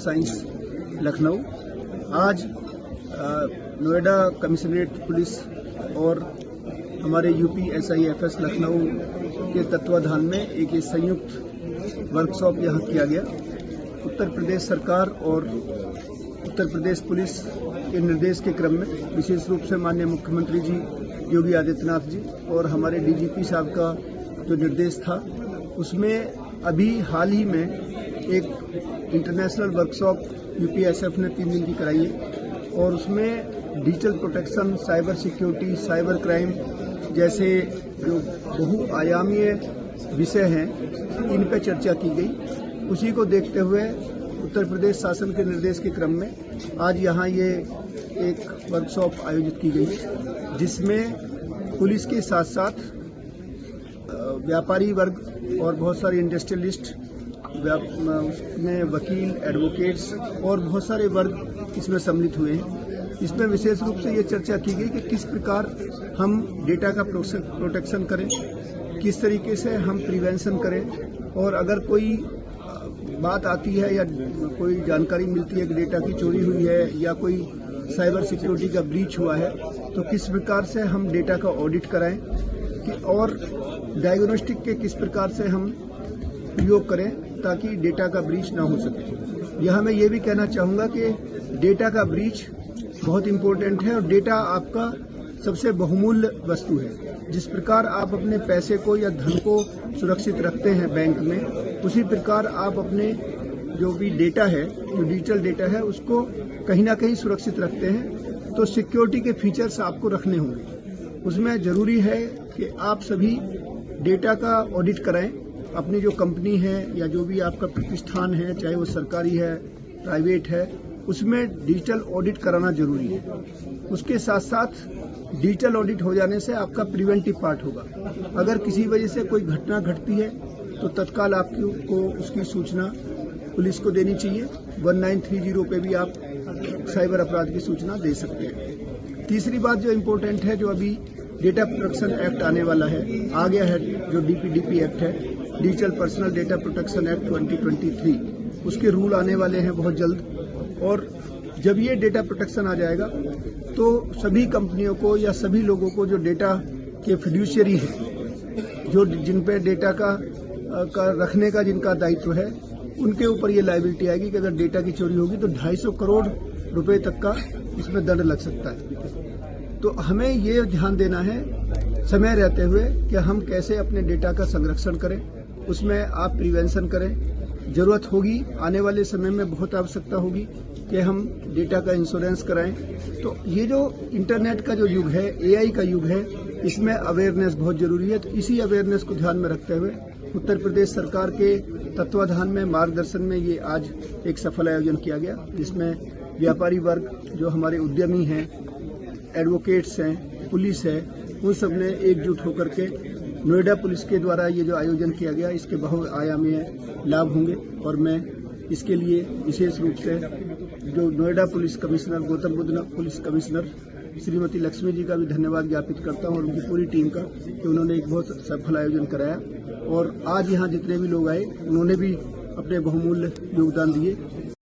Science Lucknow. आज Noida commissionerate police और हमारे यूपी SIFS लखनऊ के तत्वाधान में एक संयुक्त वर्कशॉप यहाँ किया गया। उत्तर प्रदेश सरकार और उत्तर प्रदेश पुलिस के निर्देश के क्रम में विशेष रूप से माननीय मुख्यमंत्री जी योगी आदित्यनाथ जी और हमारे DGP साहब का जो निर्देश था, उसमें अभी हाल ही में एक इंटरनेशनल वर्कशॉप UPSF ने 3 दिन की कराई है और उसमें digital protection, cyber security, cyber crime जैसे जो बहुआयामीय विषय हैं, इन पर चर्चा की गई। उसी को देखते हुए उत्तर प्रदेश शासन के निर्देश के क्रम में आज यहाँ ये एक वर्कशॉप आयोजित की गई है, जिसमें पुलिस के साथ साथ व्यापारी वर्ग और बहुत सारे इंडस्ट्रियलिस्ट, उसमें वकील, एडवोकेट्स और बहुत सारे वर्ग इसमें सम्मिलित हुए हैं। इसमें विशेष रूप से ये चर्चा की गई कि किस प्रकार हम डेटा का प्रोटेक्शन करें, किस तरीके से हम प्रिवेंशन करें, और अगर कोई बात आती है या कोई जानकारी मिलती है कि डेटा की चोरी हुई है या कोई साइबर सिक्योरिटी का ब्रीच हुआ है, तो किस प्रकार से हम डेटा का ऑडिट कराएं और डायग्नोस्टिक के किस प्रकार से हम प्रयोग करें ताकि डेटा का ब्रीच ना हो सके। यह मैं ये भी कहना चाहूँगा कि डेटा का ब्रीच बहुत इम्पोर्टेंट है और डेटा आपका सबसे बहुमूल्य वस्तु है। जिस प्रकार आप अपने पैसे को या धन को सुरक्षित रखते हैं बैंक में, उसी प्रकार आप अपने जो भी डेटा है, जो डिजिटल डेटा है, उसको कहीं ना कहीं सुरक्षित रखते हैं। तो सिक्योरिटी के फीचर्स आपको रखने होंगे। उसमें जरूरी है कि आप सभी डेटा का ऑडिट कराएं। अपनी जो कंपनी है या जो भी आपका प्रतिष्ठान है, चाहे वो सरकारी है, प्राइवेट है, उसमें डिजिटल ऑडिट कराना जरूरी है। उसके साथ साथ डिजिटल ऑडिट हो जाने से आपका प्रिवेंटिव पार्ट होगा। अगर किसी वजह से कोई घटना घटती है तो तत्काल आपको उसकी सूचना पुलिस को देनी चाहिए। 1930 पे भी आप साइबर अपराध की सूचना दे सकते हैं। तीसरी बात जो इम्पोर्टेंट है, जो अभी डेटा प्रोटेक्शन एक्ट आने वाला है, आ गया है, जो DPDP एक्ट है, digital personal data protection act 2023, उसके रूल आने वाले हैं बहुत जल्द। और जब ये डेटा प्रोटेक्शन आ जाएगा तो सभी कंपनियों को या सभी लोगों को जो डेटा के फिड्यूशियरी हैं, जो जिन पे डेटा का रखने का जिनका दायित्व है, उनके ऊपर ये लायबिलिटी आएगी कि अगर डेटा की चोरी होगी तो 250 करोड़ रुपए तक का इसमें दंड लग सकता है। तो हमें ये ध्यान देना है समय रहते हुए कि हम कैसे अपने डेटा का संरक्षण करें, उसमें आप प्रिवेंशन करें। जरूरत होगी, आने वाले समय में बहुत आवश्यकता होगी कि हम डेटा का इंश्योरेंस कराएं। तो ये जो इंटरनेट का जो युग है, AI का युग है, इसमें अवेयरनेस बहुत जरूरी है। तो इसी अवेयरनेस को ध्यान में रखते हुए उत्तर प्रदेश सरकार के तत्वाधान में, मार्गदर्शन में ये आज एक सफल आयोजन किया गया, जिसमें व्यापारी वर्ग, जो हमारे उद्यमी हैं, एडवोकेट्स हैं, पुलिस है, उन सब ने एकजुट होकर के नोएडा पुलिस के द्वारा ये जो आयोजन किया गया, इसके बहुआयामी लाभ होंगे। और मैं इसके लिए विशेष रूप से जो Noida police commissioner, Gautam Buddh police commissioner Shrimati Lakshmi ji का भी धन्यवाद ज्ञापित करता हूं और उनकी पूरी टीम का, कि उन्होंने एक बहुत सफल आयोजन कराया। और आज यहाँ जितने भी लोग आए, उन्होंने भी अपने बहुमूल्य योगदान दिए।